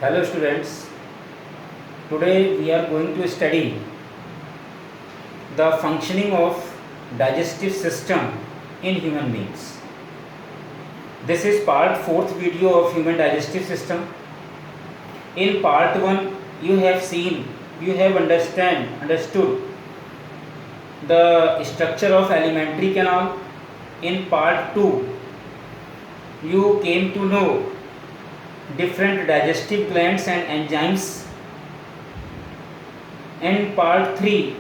Hello students, today we are going to study the functioning of digestive system in human beings. This is part 4th video of human digestive system. In part 1 you have understood the structure of alimentary canal. In part 2 you came to know different digestive glands and enzymes. In part 3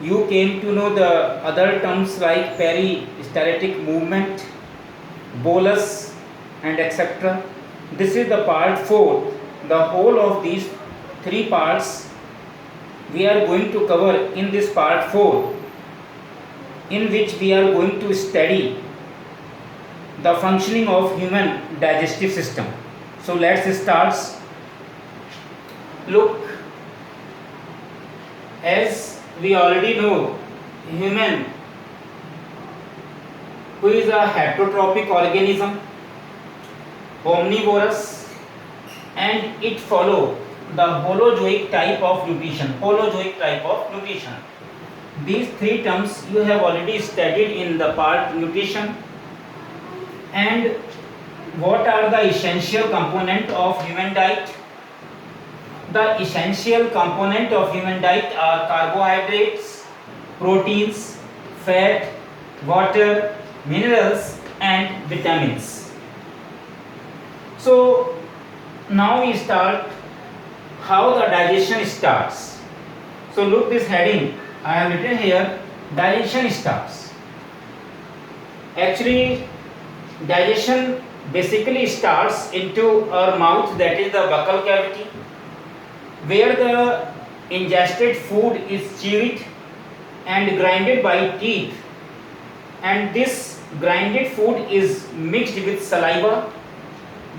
you came to know the other terms like peristaltic movement, bolus and etc. This is the part 4. The whole of these 3 parts we are going to cover in this part 4, in which we are going to study the functioning of human digestive system. So let's start. Look, as we already know, human, who is a heterotrophic organism, omnivorous, and it follow the holozoic type of nutrition. These 3 terms you have already studied in the part nutrition. And what are the essential component of human diet? The essential component of human diet are carbohydrates, proteins, fat, water, minerals and vitamins. So now we start how the digestion starts. So look, this heading I have written here, digestion starts. Actually, digestion basically starts into our mouth, that is the buccal cavity, where the ingested food is chewed and grinded by teeth, and this grinded food is mixed with saliva.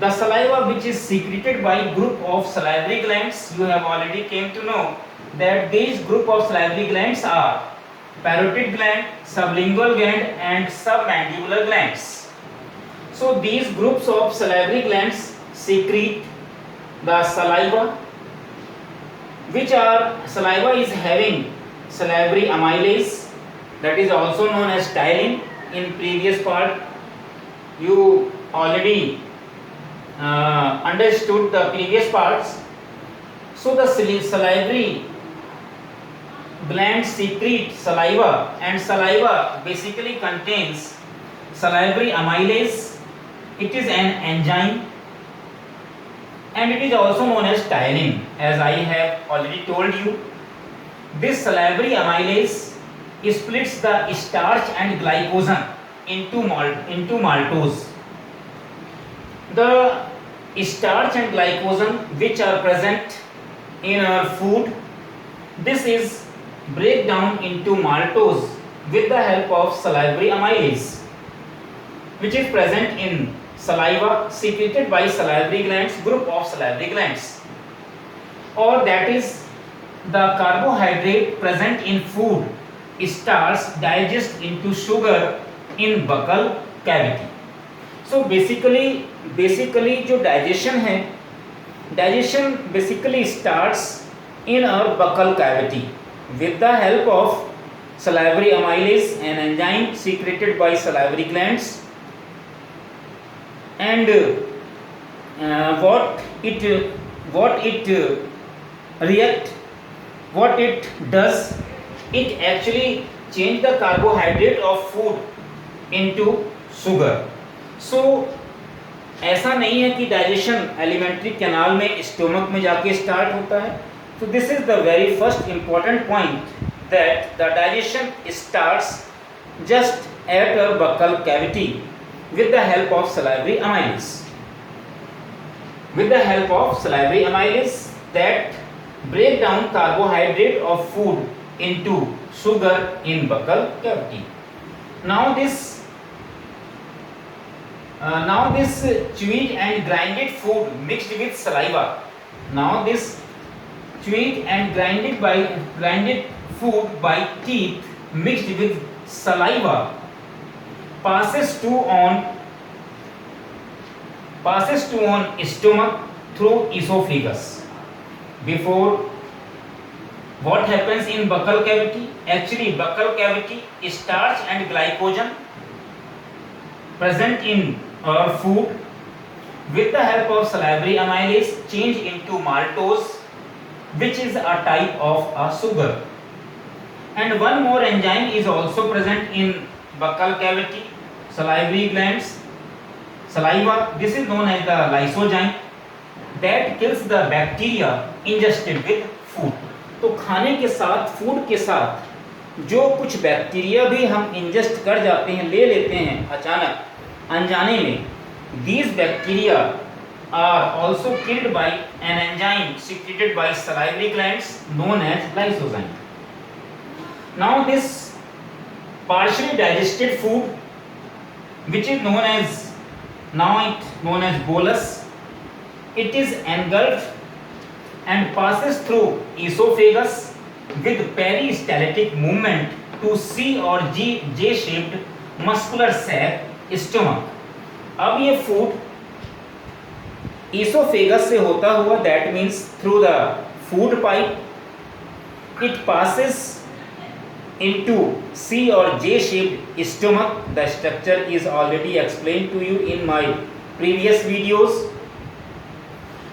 The saliva, which is secreted by group of salivary glands, you have already came to know that these group of salivary glands are parotid gland, sublingual gland and submandibular glands. So these groups of salivary glands secrete the saliva, saliva is having salivary amylase, that is also known as ptyalin. In previous part you already understood the previous parts. So the salivary glands secrete saliva, and saliva basically contains salivary amylase. It is an enzyme and it is also known as ptyalin, as I have already told you. This salivary amylase splits the starch and glycogen into maltose. The starch and glycogen which are present in our food, this is break down into maltose with the help of salivary amylase, which is present in saliva secreted by salivary glands, group of salivary glands, or that is the carbohydrate present in food starts digest into sugar in buccal cavity. So basically जो digestion है, digestion basically starts in our buccal cavity with the help of salivary amylase, an enzyme secreted by salivary glands. And what it does, it actually change the carbohydrate of food into sugar. So ऐसा नहीं है कि digestion alimentary canal में stomach में जाके start होता है. So this is the very first important point, that the digestion starts just at a buccal cavity with the help of salivary amylase. That break down carbohydrate of food into sugar in buccal cavity. Now this chewed and grinded food mixed with saliva. Now this chewed and grinded food by teeth mixed with saliva passes to on stomach through esophagus. Before, what happens in buccal cavity? Actually, buccal cavity, starch and glycogen present in our food with the help of salivary amylase change into maltose, which is a type of a sugar. And one more enzyme is also present in buccal cavity, salivary glands, saliva. This is known as the lysozyme that kills the bacteria ingested with food. तो खाने के साथ, food के साथ जो कुछ bacteria भी हम इंजेस्ट कर जाते हैं, ले लेते हैं अचानक अनजाने में, these bacteria are also killed by an enzyme secreted by salivary glands known as lysozyme. Now this partially digested food, which is known as bolus, it is engulfed and passes through esophagus with peristaltic movement to C or J-shaped muscular sac stomach. अब ये food esophagus से होता हुआ, that means through the food pipe, it passes into C or J-shaped stomach. The structure is already explained to you in my previous videos.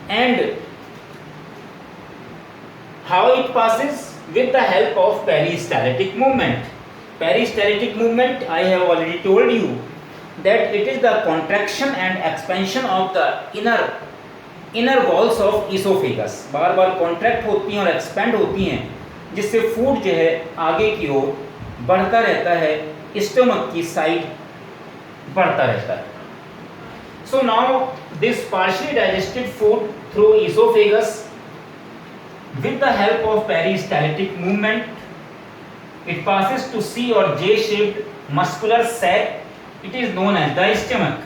And how it passes? With the help of peristaltic movement. Peristaltic movement, I have already told you that it is the contraction and expansion of the inner walls of esophagus. Bar bar contract होती हैं और expand होती हैं, जिससे food जो है आगे की ओर बढ़ता रहता है, स्टमक की साइड बढ़ता रहता है. So now this partially digested food through esophagus with the help of peristaltic movement, it passes to C or J-shaped muscular sac. It is known as the stomach.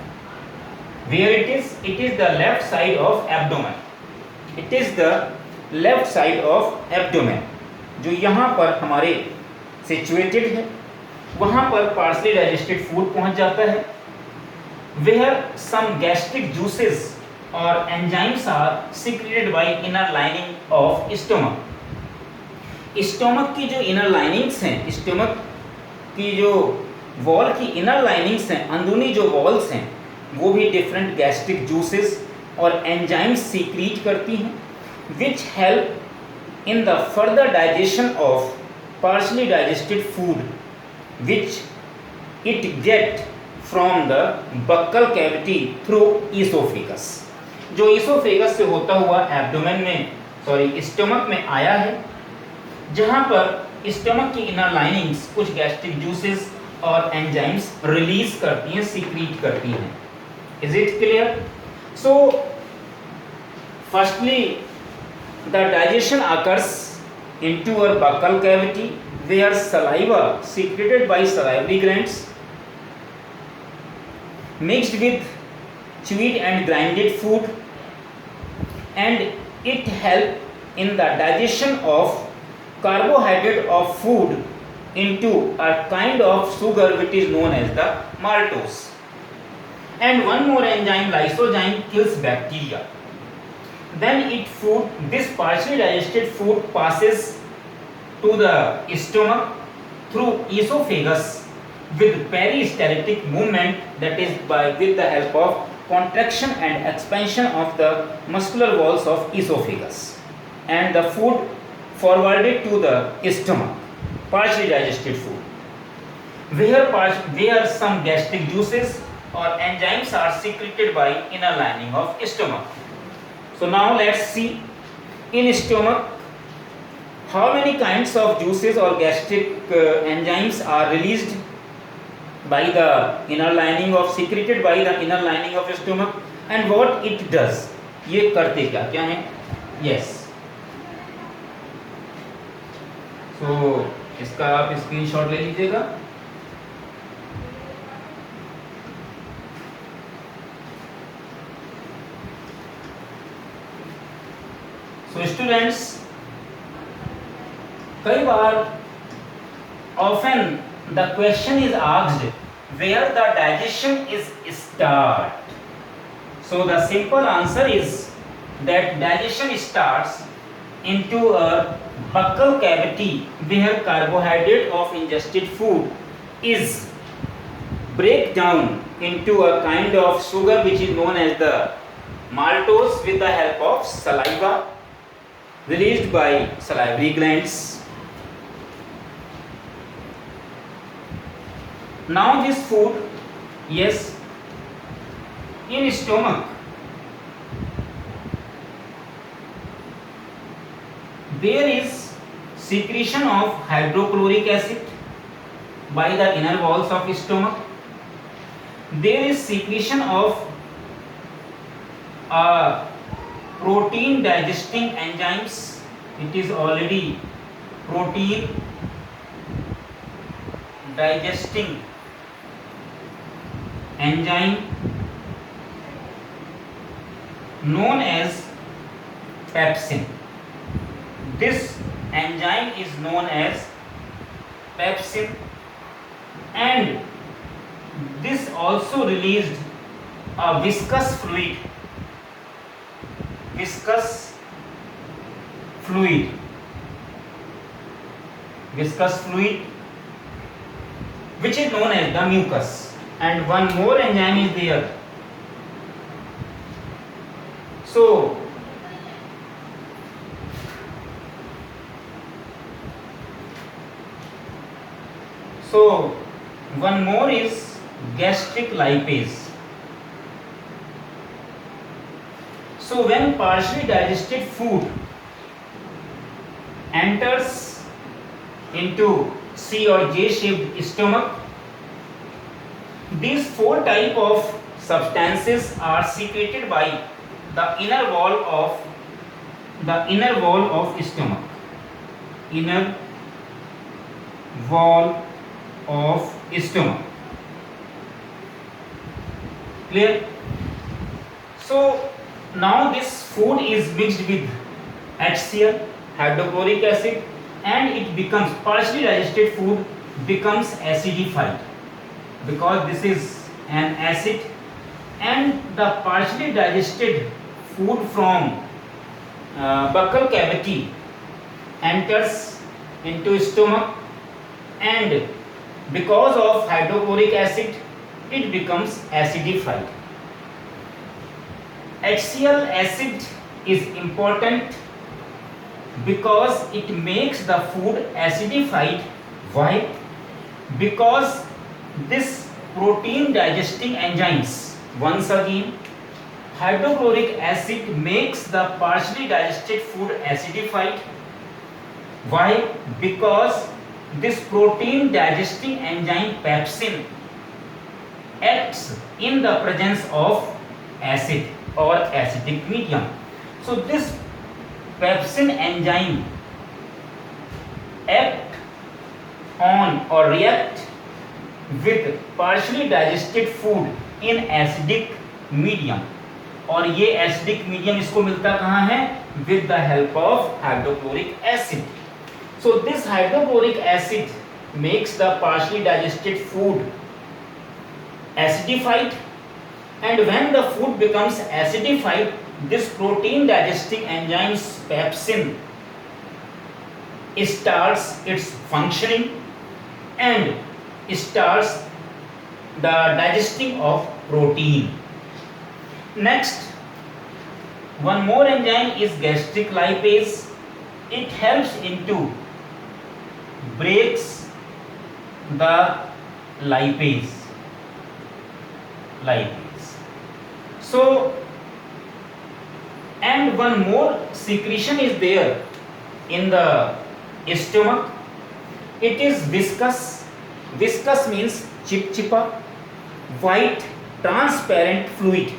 Where it is? It is the left side of abdomen. It is the left side of abdomen. जो यहाँ पर हमारे situated है, वहाँ पर partially digested food पहुँच जाता है. Where some gastric juices or enzymes are secreted by inner lining of stomach. Stomach की जो inner linings हैं, stomach की जो वॉल की इनर लाइनिंग्स हैं, अंदरूनी जो वॉल्स हैं, वो भी डिफरेंट गैस्ट्रिक जूसेस और एंजाइम्स सीक्रीट करती हैं, which help in the further digestion of partially digested food which it get from the buccal cavity through oesophagus. जो ईसोफेगस से होता हुआ एब्डोमेन में, स्टमक में आया है, जहाँ पर स्टमक की इनर लाइनिंग्स कुछ गैस्ट्रिक जूसेस और एंजाइम्स रिलीज करती हैं, सीक्रीट करती हैं. Is it clear? So firstly the digestion occurs into our buccal cavity where saliva secreted by salivary glands mixed with chewed and grinded food, and it help in the digestion of carbohydrate of food into a kind of sugar which is known as the maltose. And one more enzyme, lysozyme, kills bacteria. Then this partially digested food passes to the stomach through esophagus with peristaltic movement, that is with the help of contraction and expansion of the muscular walls of esophagus, and the food forwarded to the stomach. Partially digested food, where some gastric juices or enzymes are secreted by inner lining of stomach. So now let's see, in stomach how many kinds of juices or gastric enzymes are released by the inner lining of secreted by the inner lining of stomach, and what it does. ये करते क्या हैं? Yes. So इसका आप screenshot ले लीजिएगा. So students, कई बार often the question is asked where the digestion is start. So the simple answer is that digestion starts into a buccal cavity where carbohydrate of ingested food is break down into a kind of sugar which is known as the maltose with the help of saliva released by salivary glands. Now this food, yes, in stomach there is secretion of hydrochloric acid by the inner walls of stomach. There is secretion of protein digesting enzymes. It is already protein digesting enzyme known as pepsin. This enzyme is known as pepsin, and this also released a viscous fluid which is known as the mucus. And one more enzyme is there. So one more is gastric lipase. So when partially digested food enters into C or J shaped stomach, these four type of substances are secreted by the inner wall of stomach. Inner wall of stomach. Clear? So now this food is mixed with HCl, hydrochloric acid, and it becomes partially digested food becomes acidified because this is an acid, and the partially digested food from buccal cavity enters into stomach, and because of hydrochloric acid it becomes acidified. HCl acid is important because it makes the food acidified. Why? Because this protein digesting enzymes, once again, hydrochloric acid makes the partially digested food acidified. Why? Because this protein digesting enzyme pepsin acts in the presence of acid or acidic medium. So this pepsin enzyme act on or react with partially digested food in acidic medium, और ये acidic medium इसको मिलता कहाँ है? With the help of hydrochloric acid. So this hydrochloric acid makes the partially digested food acidified, and when the food becomes acidified, this protein digesting enzymes pepsin starts its functioning and starts the digesting of protein. Next, one more enzyme is gastric lipase. It helps into breaks the lipase. So, and one more secretion is there in the stomach. It is viscous. Viscous means chipchipa, white, transparent fluid.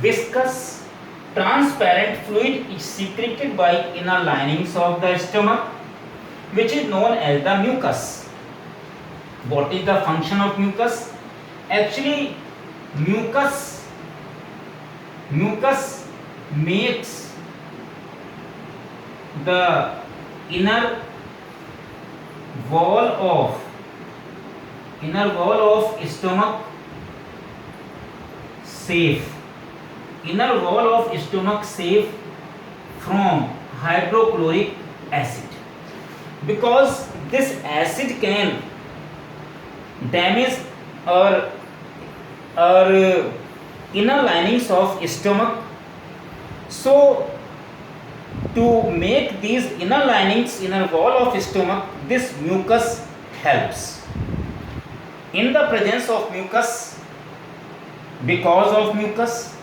Viscous, transparent fluid is secreted by inner linings of the stomach, which is known as the mucus. What is the function of mucus? Actually, mucus makes the inner wall of stomach safe. inner wall of stomach safe from hydrochloric acid? Because this acid can damage our inner linings of stomach. So to make these inner linings, inner wall of stomach, this mucus helps. In the presence of mucus, because of mucus,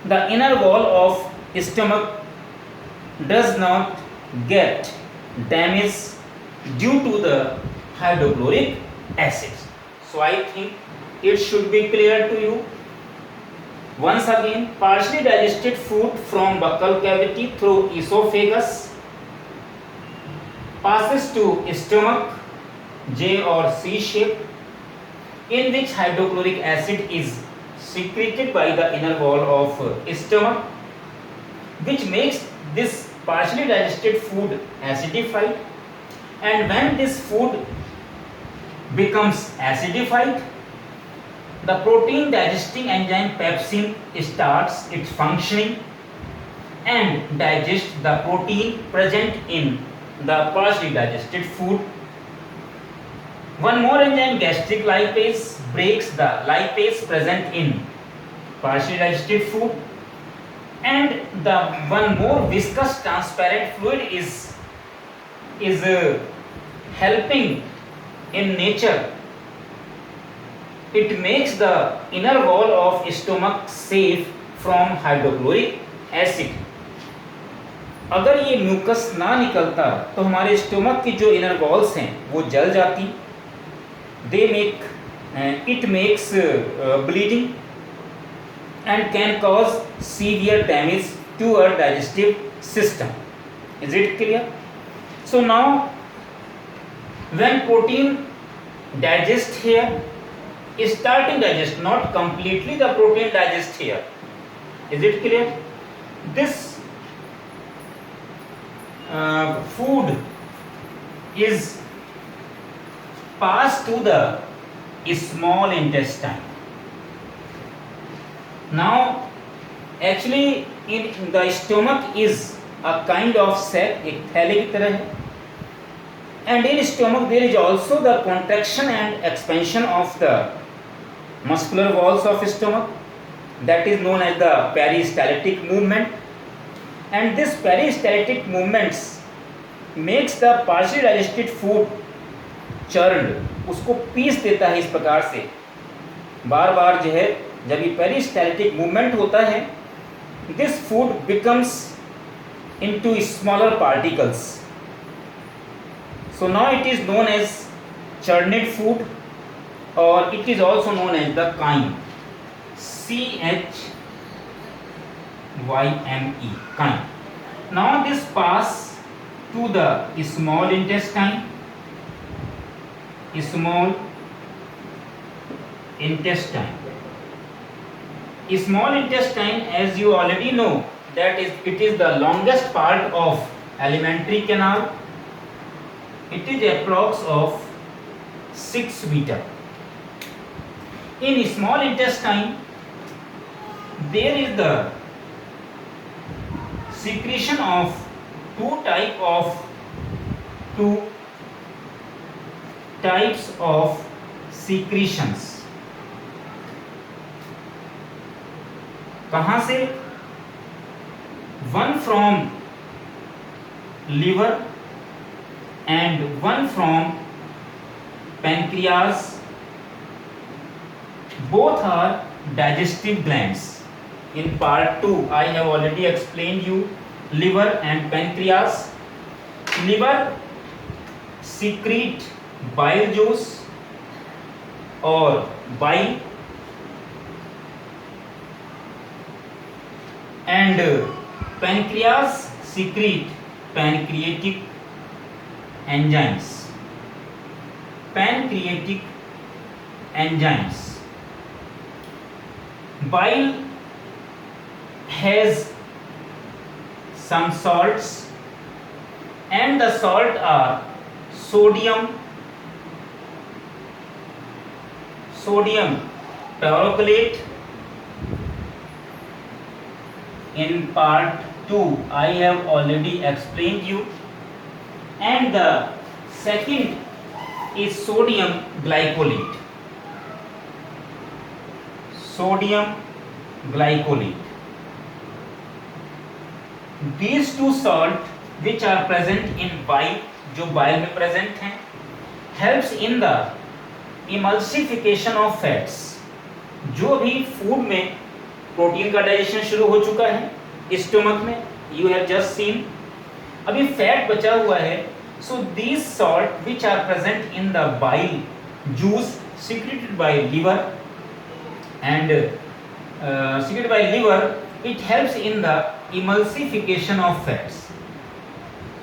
the inner wall of stomach does not get damaged due to the hydrochloric acid. So I think it should be clear to you. Once again, partially digested food from buccal cavity through esophagus passes to stomach, J or C shape, in which hydrochloric acid is secreted by the inner wall of stomach, which makes this partially digested food acidified. And when this food becomes acidified, the protein digesting enzyme pepsin starts its functioning and digests the protein present in the partially digested food. One more enzyme, gastric lipase, breaks the lipase present in partially digested food, and the one more viscous transparent fluid is helping in nature. It makes the inner wall of stomach safe from hydrochloric acid. अगर ये mucus ना निकलता तो हमारे stomach की जो inner walls हैं वो जल जाती. They make it makes bleeding and can cause severe damage to our digestive system. Is it clear? So now when protein digest here, starting digest, not completely the protein digest here. Is it clear? This food is passed to the small intestine. Now actually in the stomach is a kind of sac, एक थैले की तरह है, and in stomach there is also the contraction and expansion of the muscular walls of stomach, that is known as the peristaltic movement. And this peristaltic movements makes the partially digested food churned, उसको piece देता है इस प्रकार से बार बार जो है. जब ये पेरिस्टाल्टिक मूवमेंट होता है, this food becomes into smaller particles. So now it is known as churned food, or it is also known as the chyme, CHYME, chyme. Now this pass to the small intestine. Small intestine, as you already know, that is, it is the longest part of alimentary canal. It is approx of 6 meter. In small intestine there is the secretion of two types of secretions. कहाँ से? One from liver and one from pancreas. Both are digestive glands. In part 2 I have already explained you liver and pancreas. Liver secrete bile juice or bile, and pancreas secrete pancreatic enzymes. Bile has some salts, and the salt are sodium perochlorate in part 2 I have already explained you, and the second is sodium glycolate. Sodium glycolate. These two salt which are present in bile, जो bile में present हैं, helps in the emulsification of fats. जो भी food में protein का digestion शुरू हो चुका है स्टोमक में, यू हैव जस्ट सीन, अभी फैट बचा हुआ है, so these salt which are present in the bile juice secreted by liver and secreted by liver, it helps in the emulsification of fats.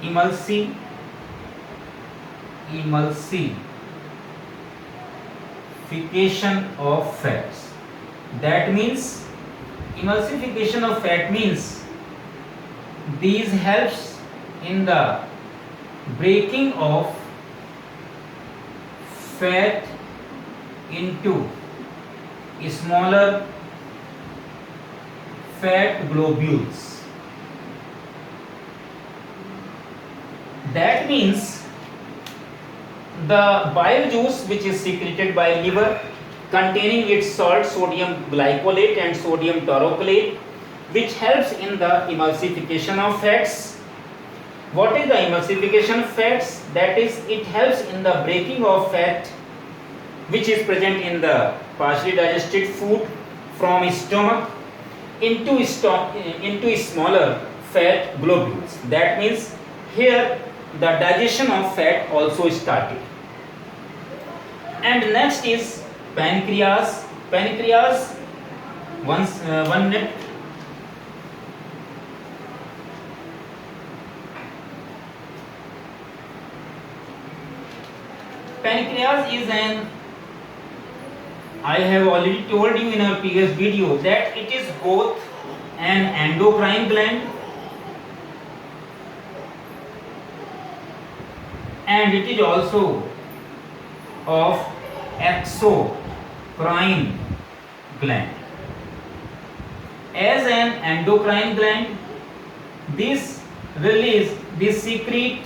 Emulsification of fats. That means emulsification of fat means these helps in the breaking of fat into smaller fat globules. That means the bile juice which is secreted by liver containing its salt sodium glycolate and sodium taurocholate, which helps in the emulsification of fats. What is the emulsification of fats? That is, it helps in the breaking of fat which is present in the partially digested food from stomach into smaller fat globules. That means here the digestion of fat also started. And next is pancreas. Pancreas, one minute. Pancreas is an, I have already told you in our previous video that it is both an endocrine gland and it is also of exocrine gland. As an endocrine gland, this secrete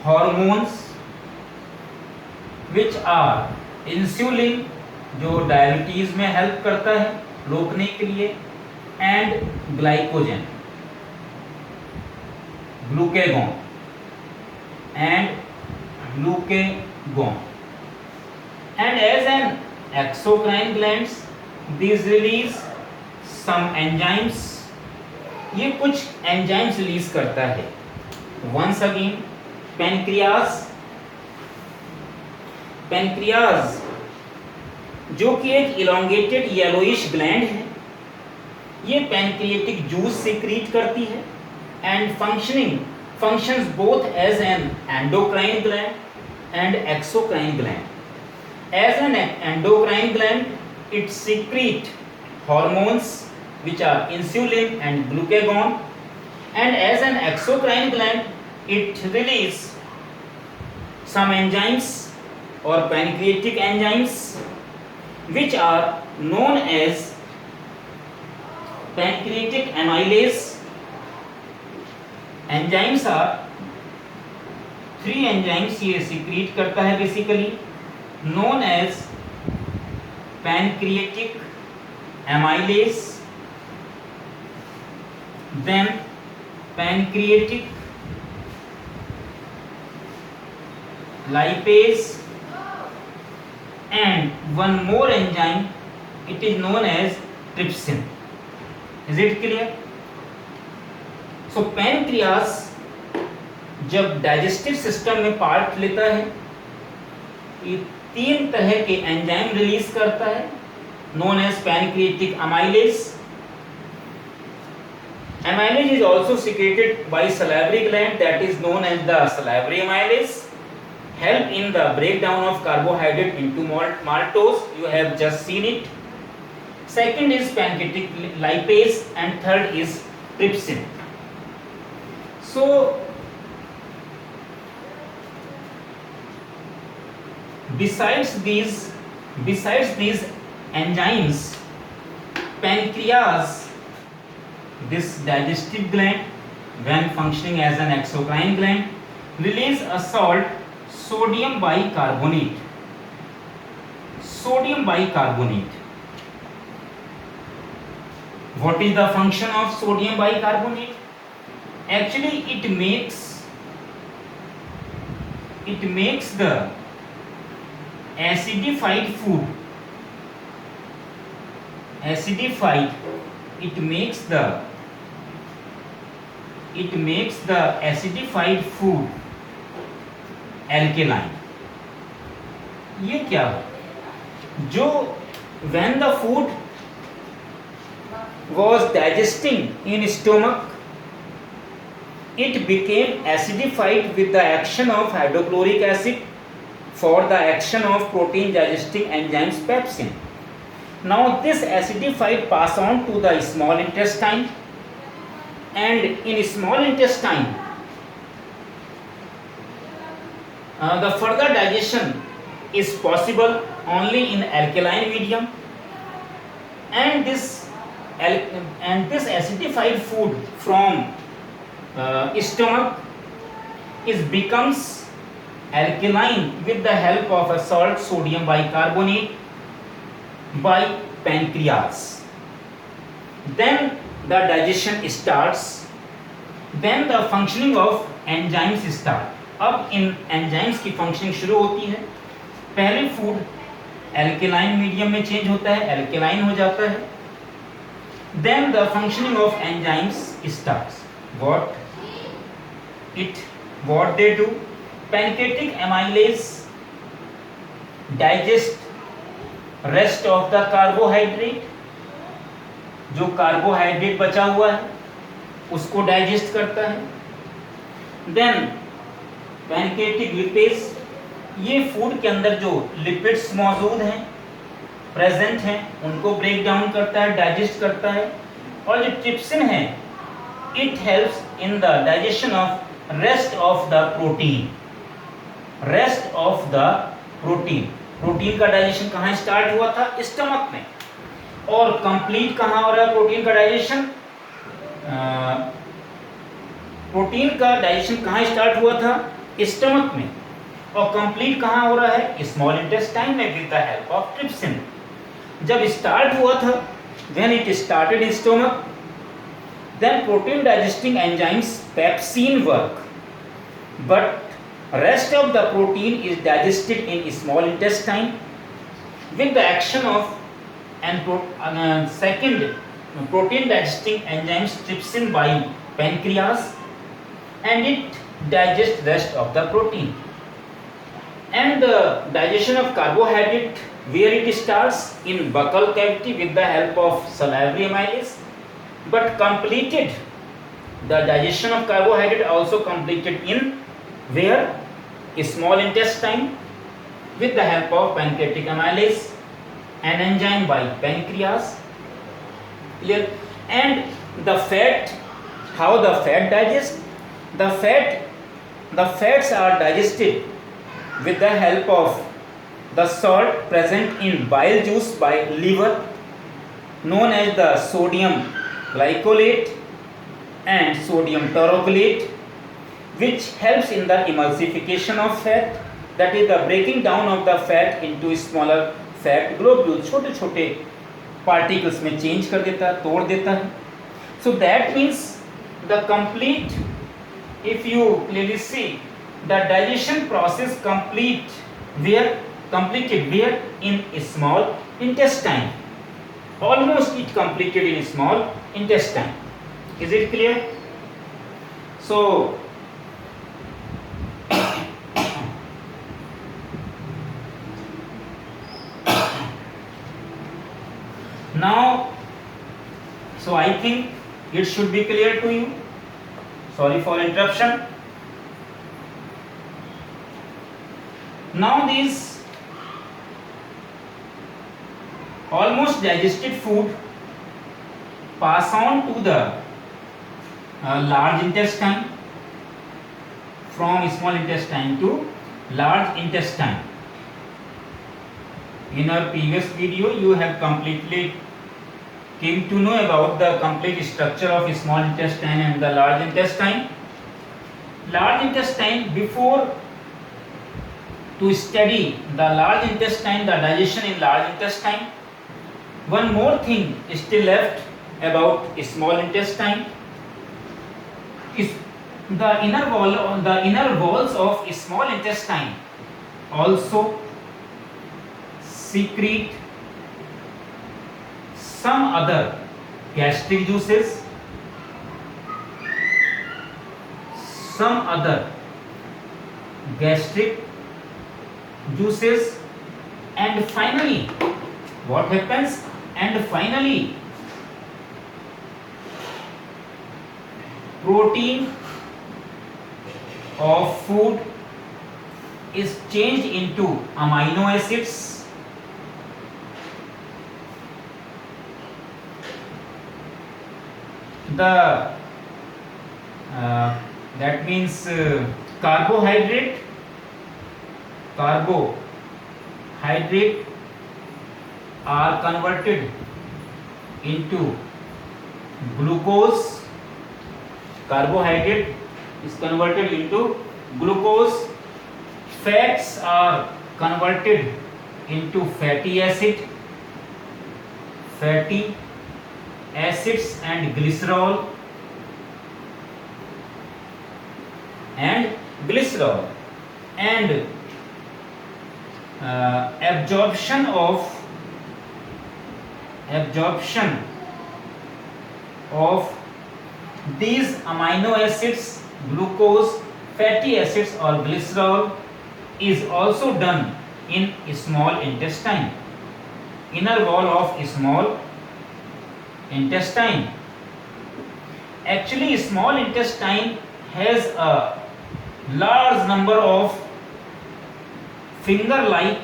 hormones which are insulin, जो diabetes में help करता है रोकने के लिए, and glycogen, glucagon and as an exocrine glands these release some enzymes. ये कुछ enzymes release करता है. once again, पैनक्रियाज जो कि एक इलोंगेटेड येलोइश ग्लैंड है, ये पैनक्रिएटिक जूस सिक्रीट करती है and functions both as an endocrine gland and exocrine gland. As an endocrine gland, it secretes hormones which are insulin and glucagon, and as an exocrine gland, it releases some enzymes or pancreatic enzymes which are known as pancreatic amylase. Enzymes are 3 enzymes ये secrete करता है basically, known as pancreatic amylase, then pancreatic lipase, and one more enzyme, it is known as trypsin. Is it clear? So pancreas जब digestive system में part लेता है, ये 3 तरह के एंजाइम रिलीज करता है, known as pancreatic amylase. Amylase is also secreted by salivary gland, that is known as the salivary amylase. Help in the breakdown of carbohydrate into maltose, you have just seen it. Second is pancreatic lipase and third is trypsin. So besides these enzymes, pancreas This digestive gland, when functioning as an exocrine gland, release a salt sodium bicarbonate. Sodium bicarbonate. What is the function of sodium bicarbonate? Actually, it makes the acidified food. It makes the acidified food alkaline. ये क्या है? जो when the food was digesting in stomach, it became acidified with the action of hydrochloric acid for the action of protein digesting enzymes pepsin. Now this acidified pass on to the small intestine, and in small intestine the further digestion is possible only in alkaline medium, and this acidified food from stomach becomes alkaline with the help of a salt sodium bicarbonate by pancreas. Then the digestion starts, then the functioning of enzymes start. अब इन enzymes की functioning शुरू होती है. पहले food alkaline medium में change होता है, alkaline हो जाता है. Then the functioning of enzymes starts. What they do? Pancreatic amylase digest rest of the carbohydrate. जो कार्बोहाइड्रेट बचा हुआ है उसको डाइजेस्ट करता है. Then पैनकेटिक लिपिड्स, ये फूड के अंदर जो लिपिड्स मौजूद हैं, प्रेजेंट हैं, उनको ब्रेक डाउन करता है, डाइजेस्ट करता है. और जो ट्रिप्सिन है, it helps in the digestion of rest of the protein. Protein का डाइजेशन कहाँ स्टार्ट हुआ था? स्टमक में. और कंप्लीट कहाँ हो रहा है प्रोटीन का डाइजेशन? प्रोटीन का डाइजेशन कहाँ स्टार्ट हुआ था? स्टमक में. और कंप्लीट कहाँ हो रहा है? स्मॉल इंटेस्टाइन में with the help of trypsin. जब स्टार्ट हुआ था, when it started in stomach, then protein digesting enzymes pepsin work, but rest of the protein is digested in small intestine with the action of second protein digesting enzymes trypsin by pancreas, and it digests rest of the protein. And the digestion of carbohydrate, where it starts in buccal cavity with the help of salivary amylase, but completed the digestion of carbohydrate also completed in where? Small intestine with the help of pancreatic amylase, an enzyme by pancreas. Clear? And the fat, how the fat digests? The fats are digested with the help of the salt present in bile juice by liver, known as the sodium glycolate and sodium taurocholate, which helps in the emulsification of fat, that is the breaking down of the fat into smaller fat globules. छोटे छोटे particles में change कर देता है, तोड़ देता है. So that means the complete, if you clearly see, the digestion process completed where? In small intestine. Almost it completed in small intestine. Is it clear? So now, so I think it should be clear to you. Sorry for interruption. Now these almost digested food pass on to the large intestine, from small intestine to large intestine. In our previous video you have completely came to know about the complete structure of small intestine and the large intestine. Large intestine, before to study the large intestine, the digestion in large intestine, one more thing is still left about small intestine. Is the inner walls of small intestine also secrete some other gastric juices, some other gastric juices, and finally what happens, and finally protein of food is changed into amino acids. The that means carbohydrate are converted into glucose. Carbohydrate is converted into glucose. Fats are converted into fatty acids and glycerol and absorption of these amino acids, glucose, fatty acids or glycerol is also done in small intestine, inner wall of small intestine. Actually, small intestine has a large number of finger-like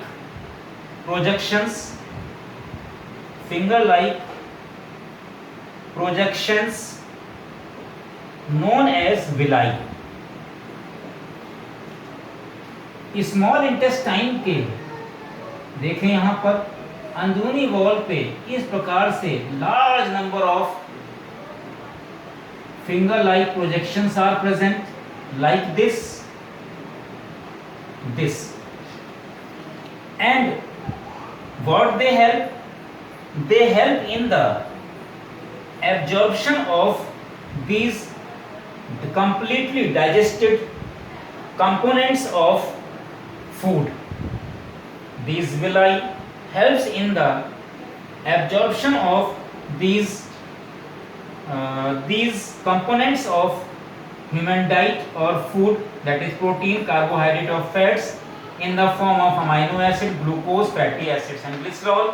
projections known as villi. Small intestine के देखें यहाँ पर अंदरूनी wall पे इस प्रकार से large number of finger like projections are present like this and what they help in the absorption of these completely digested components of food. These villi helps in the absorption of these components of human diet or food, that is protein, carbohydrate or fats, in the form of amino acid, glucose, fatty acids and glycerol.